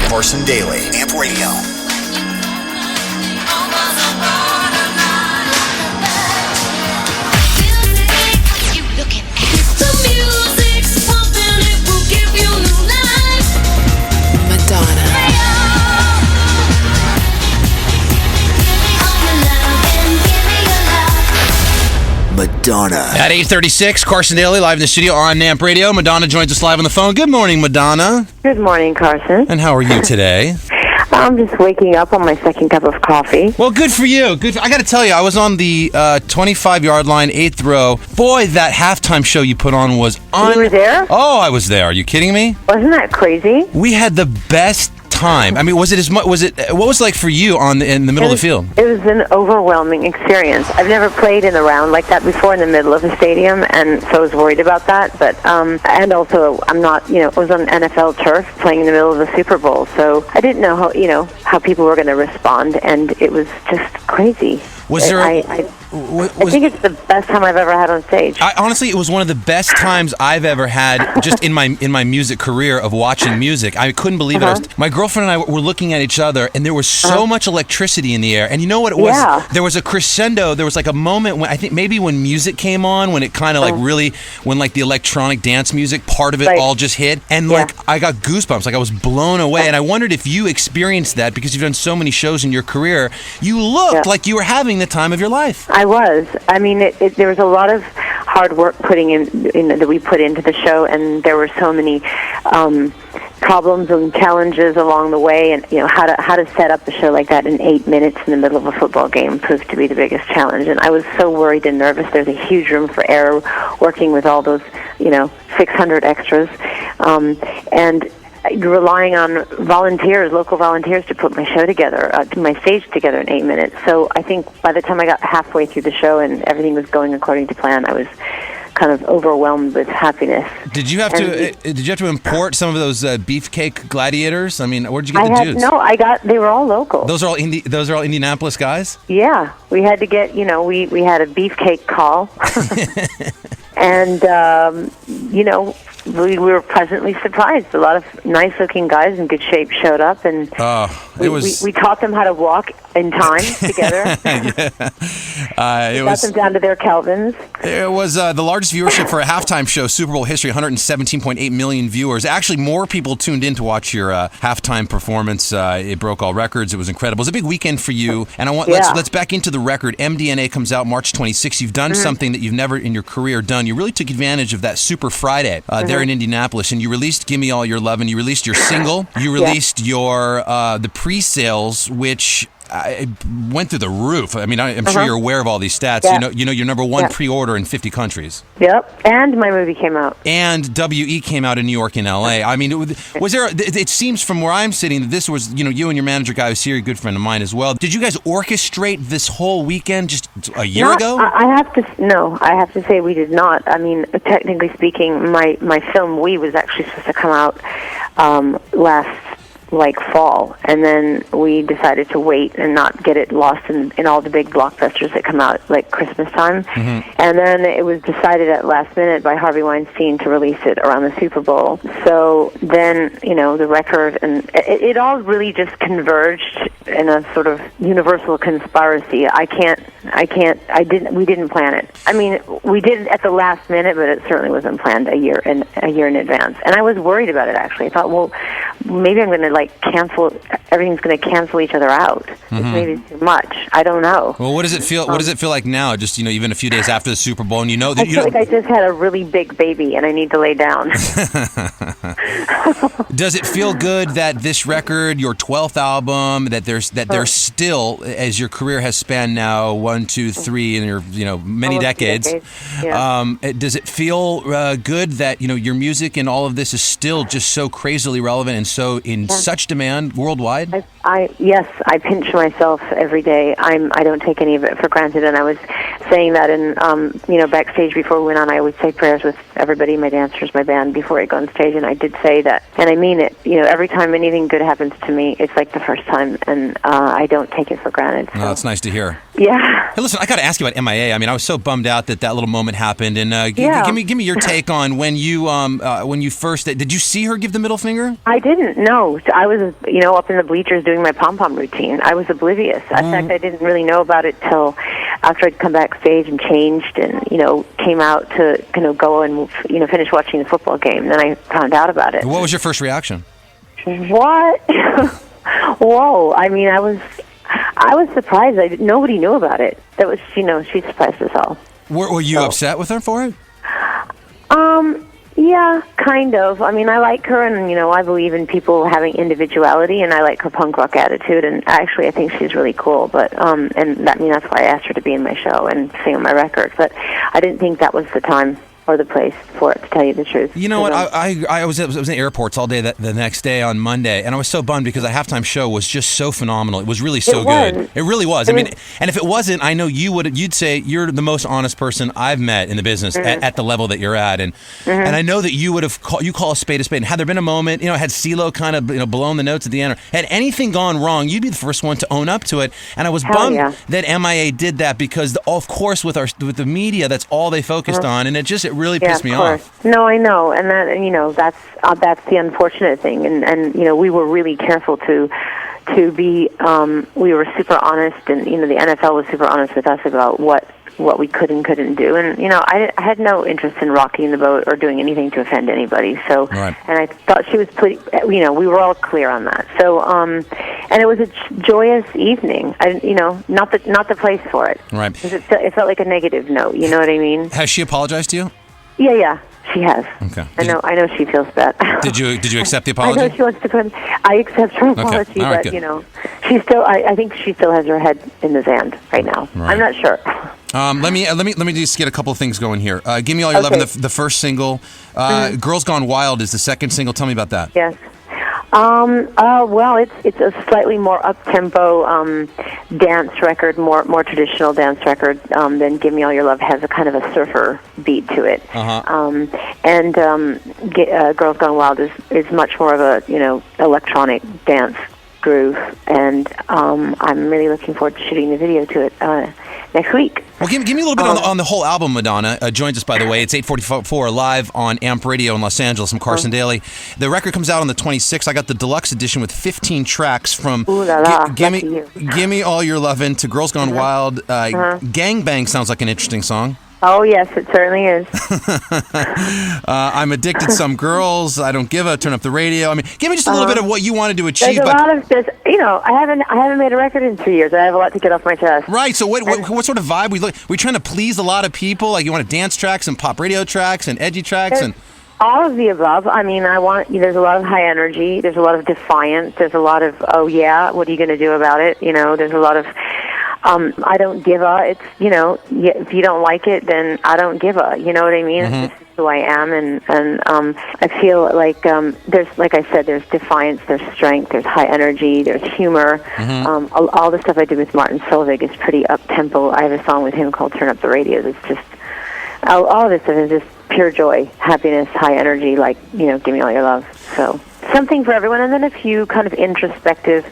Carson Daly, Amp Radio. Madonna. Madonna. At 8:36, Carson Daly live in the studio on Amp Radio. Madonna joins us live on the phone. Good morning, Madonna. Good morning, Carson. And how are you today? I'm just waking up on my second cup of coffee. Well, good for you. I got to tell you, I was on the 25-yard line, 8th row. Boy, that halftime show you put on was You were there? Oh, I was there. Are you kidding me? Wasn't that crazy? We had the best time. I mean, what was it like for you in the middle of the field? It was an overwhelming experience. I've never played in a round like that before in the middle of a stadium, and so I was worried about that. But and also, I'm not, it was on NFL turf playing in the middle of the Super Bowl, so I didn't know how people were going to respond, and it was just crazy. Was there? I think it's the best time I've ever had on stage. Honestly, it was one of the best times I've ever had just in my music career of watching music. I couldn't believe it. My girlfriend and I were looking at each other, and there was so much electricity in the air. And you know what it was? Yeah. There was a crescendo. There was like a moment when I think maybe when music came on, when it kind of like really, when like the electronic dance music part of it all just hit, and like I got goosebumps. Like I was blown away. And I wondered if you experienced that because you've done so many shows in your career. You looked like you were having the time of your life. I was. I mean, there was a lot of hard work that we put into the show, and there were so many problems and challenges along the way, and how to set up a show like that in 8 minutes in the middle of a football game proved to be the biggest challenge. And I was so worried and nervous. There's a huge room for error working with all those 600 extras, and relying on local volunteers to put my show together, my stage together in 8 minutes. So I think by the time I got halfway through the show and everything was going according to plan, I was kind of overwhelmed with happiness. Did you have to import some of those beefcake gladiators? I mean, where'd you get the dudes? No, they were all local. Those are all Indianapolis guys? Yeah, we had to get, we had a beefcake call. And, we were pleasantly surprised. A lot of nice-looking guys in good shape showed up, and we taught them how to walk in time together. Got them down to their Kelvins. It was the largest viewership for a halftime show, Super Bowl history, 117.8 million viewers. Actually, more people tuned in to watch your halftime performance. It broke all records. It was incredible. It was a big weekend for you, and let's back into the record. MDNA comes out March 26th. You've done something that you've never in your career done. You really took advantage of that Super Friday there in Indianapolis, and you released "Gimme All Your Lovin'." You released your single. You released your the pre-sales, which went through the roof. I mean, I'm sure you're aware of all these stats. Yeah. You know, you're number one pre-order in 50 countries. Yep, and my movie came out. And WE came out in New York and LA. I mean, was there? It seems from where I'm sitting that this was, you and your manager guy was here, a good friend of mine as well. Did you guys orchestrate this whole weekend just a year ago? I have to say we did not. I mean, technically speaking, my film We was actually supposed to come out last fall, and then we decided to wait and not get it lost in all the big blockbusters that come out like Christmas time. And then it was decided at last minute by Harvey Weinstein to release it around the Super Bowl. So then the record and it all really just converged in a sort of universal conspiracy. We didn't plan it. I mean, we did it at the last minute, but it certainly wasn't planned a year in advance. And I was worried about it, actually. I thought, well, maybe I'm going to everything's going to cancel each other out. It's maybe too much. I don't know. Well, what does it feel? What does it feel like now? Just even a few days after the Super Bowl, and that I feel like I just had a really big baby, and I need to lay down. Does it feel good that this record, your 12th album, that there's still, as your career has spanned now 1, 2, 3, and your many decades? Does it feel good that your music and all of this is still just so crazily relevant and so in such demand worldwide? Yes, I pinch myself every day. I don't take any of it for granted, and I was saying that. And backstage before we went on, I always say prayers with everybody, my dancers, my band, before I go on stage. And I did say that, and I mean it. Every time anything good happens to me, it's like the first time, and I don't take it for granted. So. No, that's nice to hear. Yeah. Hey, listen, I got to ask you about MIA. I mean, I was so bummed out that little moment happened. And give me your take on when you first did you see her give the middle finger? I didn't. No, I was up in the bleachers doing my pom pom routine. I was oblivious. In fact, I didn't really know about it till after I'd come backstage and changed and came out to go and finish watching the football game. Then I found out about it. What was your first reaction? What? Whoa! I mean, I was surprised. Nobody knew about it. That was, she surprised us all. Were you upset with her for it? Yeah, kind of. I mean, I like her, and I believe in people having individuality, and I like her punk rock attitude. And actually, I think she's really cool. But that's why I asked her to be in my show and sing on my record. But I didn't think that was the time or the place for it, to tell you the truth. You know what? I was in airports all day the next day on Monday, and I was so bummed because the halftime show was just so phenomenal. It was really so good. It really was. And if it wasn't, I know you'd say you're the most honest person I've met in the business at the level that you're at, and I know that you would have you call a spade. And had there been a moment, had CeeLo kind of blown the notes at the end, or had anything gone wrong, you'd be the first one to own up to it. And I was bummed that MIA did that because, of course, with the media, that's all they focused on, and it really pissed me off. No, I know, and that that's the unfortunate thing, and we were really careful to be we were super honest, and the NFL was super honest with us about what we could and couldn't do, and I had no interest in rocking the boat or doing anything to offend anybody. So, and I thought she was pretty. We were all clear on that. So, and it was a joyous evening. Not the place for it. Right. It felt like a negative note. You know what I mean? Has she apologized to you? Yeah, she has. Okay. I know she feels bad. Did you accept the apology? I know she wants to put. I accept her apology, right, but good. she's still. I think she still has her head in the sand right now. Right. I'm not sure. Let me just get a couple of things going here. Give Me All Your Love, the first single. Girls Gone Wild is the second single. Tell me about that. Yes. Well, it's a slightly more up-tempo dance record, more traditional dance record than "Give Me All Your Love" has a kind of a surfer beat to it. Girls Gone Wild is much more of a electronic dance groove, and I'm really looking forward to shooting the video to it next week. Well, give me a little bit on the whole album. Madonna joins us, by the way. It's 8:44 live on Amp Radio in Los Angeles. I'm Carson Daly. The record comes out on the 26th. I got the deluxe edition with 15 tracks from Give Me All Your Lovin' to Girls Gone Wild. Gang Bang sounds like an interesting song. Oh, yes, it certainly is. I'm Addicted Some Girls. I Don't Give a Turn Up the Radio. I mean, give me just a little bit of what you wanted to achieve. There's a lot of this. I haven't made a record in 3 years. I have a lot to get off my chest. Right. So what sort of vibe we trying to please a lot of people? Like you want dance tracks and pop radio tracks and edgy tracks and all of the above. I mean, there's a lot of high energy. There's a lot of defiance. There's a lot of, oh yeah, what are you going to do about it? There's a lot of I don't give a. It's if you don't like it, then I don't give a. You know what I mean? This is who I am, and I feel like there's, like I said, there's defiance, there's strength, there's high energy, there's humor. All the stuff I did with Martin Solveig is pretty up tempo. I have a song with him called "Turn Up the Radio." That's just all of this stuff is just pure joy, happiness, high energy. Like "Give Me All Your Love." So something for everyone, and then a few kind of introspective,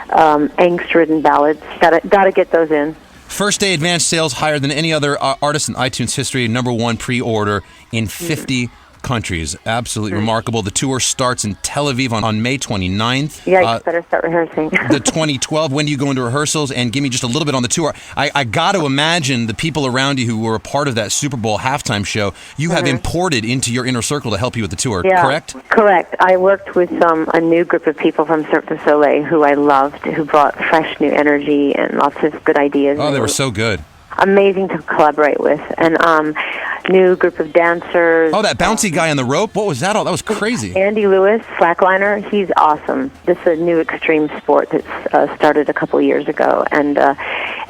angst-ridden ballads. Gotta get those in. First day advanced sales higher than any other artist in iTunes history. #1 pre-order in 50 countries. Absolutely remarkable. The tour starts in Tel Aviv on May 29th. Yeah, you better start rehearsing. The 2012. When do you go into rehearsals? And give me just a little bit on the tour. I got to imagine the people around you who were a part of that Super Bowl halftime show, you have imported into your inner circle to help you with the tour, correct? Correct. I worked with a new group of people from Cirque du Soleil who I loved, who brought fresh new energy and lots of good ideas. Oh, they were so good. Amazing to collaborate with, and new group of dancers. Oh, that bouncy guy on the rope! What was that all? That was crazy. Andy Lewis, slackliner. He's awesome. This is a new extreme sport that's started a couple of years ago, and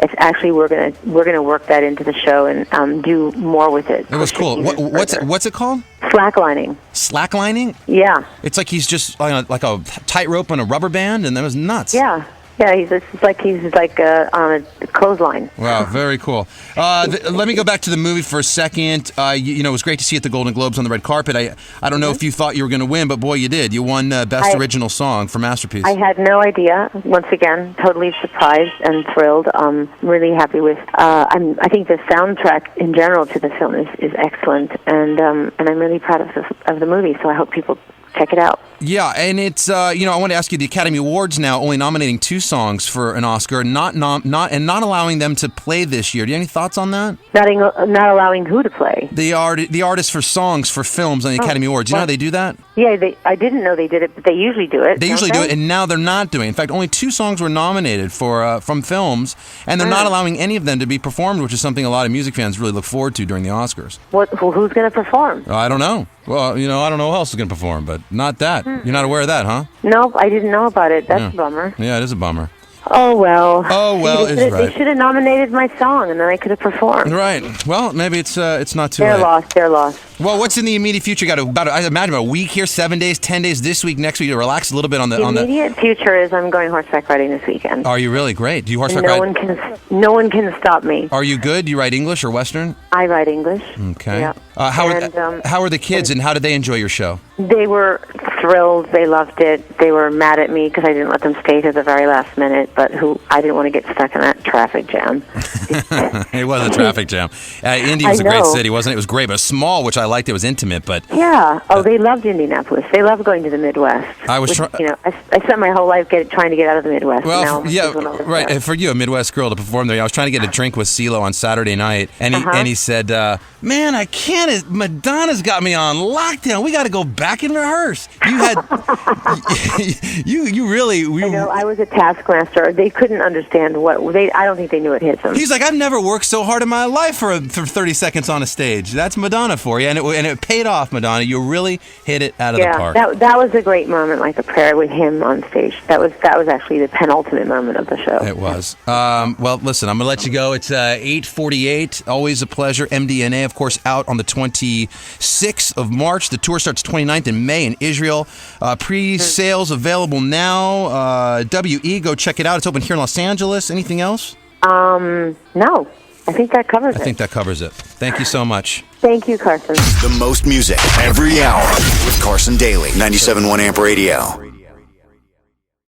it's actually we're gonna work that into the show and do more with it. It was cool. What's it called? Slacklining. Slacklining? Yeah. It's like he's just like a tightrope on a rubber band, and that was nuts. Yeah. Yeah, he's like on a clothesline. Wow, very cool. Let me go back to the movie for a second. It was great to see you at the Golden Globes on the red carpet. I don't know if you thought you were going to win, but boy, you did. You won Best Original Song for Masterpiece. I had no idea. Once again, totally surprised and thrilled. Really happy with. I think the soundtrack in general to the film is excellent, and I'm really proud of the movie. So I hope people check it out. Yeah, and it's I want to ask you, the Academy Awards now only nominating 2 songs for an Oscar, not allowing them to play this year. Do you have any thoughts on that? Not allowing who to play? The artists for songs for film on the Academy Awards. You know how they do that? Yeah, I didn't know they did it, but they usually do it. They usually do it, and now they're not doing it. In fact, only 2 songs were nominated for from films, and they're not allowing any of them to be performed, which is something a lot of music fans really look forward to during the Oscars. Who's going to perform? I don't know. Well, I don't know who else is going to perform, but not that. You're not aware of that, huh? No, I didn't know about it. That's a bummer. Yeah, it is a bummer. Oh, well. Is right. They should have nominated my song, and then I could have performed. Right. Well, maybe it's not too late. They're lost. Well, what's in the immediate future? You got I imagine a week here, 7 days, 10 days this week, next week to relax a little bit on the immediate future is I'm going horseback riding this weekend. Are you really? Great. Do you horseback ride? No one can stop me. Are you good? Do you ride English or Western? I ride English. Okay. Yeah. How are the kids, and how did they enjoy your show? They were thrilled. They loved it. They were mad at me because I didn't let them stay to the very last minute, but I didn't want to get stuck in that traffic jam. It was a traffic jam. Indy was a great city, wasn't it? It was great, but small, which I liked. It was intimate, but yeah. They loved Indianapolis. They loved going to the Midwest. I spent my whole life trying to get out of the Midwest. Well, right. And for you, a Midwest girl, to perform there, I was trying to get a drink with CeeLo on Saturday night, and he said, "Man, I can't. Madonna's got me on lockdown. We got to go back and rehearse." You had, you really. I know. I was a taskmaster. They couldn't understand I don't think they knew it hit them. He's like, "I've never worked so hard in my life for 30 seconds on a stage." That's Madonna for you, and it paid off, Madonna. You really hit it out of the park. That was a great moment, like a prayer with him on stage. That was actually the penultimate moment of the show. It was. Well, listen, I'm going to let you go. It's 8:48. Always a pleasure. MDNA, of course, out on the 26th of March. The tour starts 29th in May in Israel. Pre-sales available now. WE, go check it out. It's open here in Los Angeles. Anything else? No. I think that covers it. I think that covers it. Thank you so much. Thank you, Carson. The most music every hour with Carson Daly, 97.1 Amp Radio.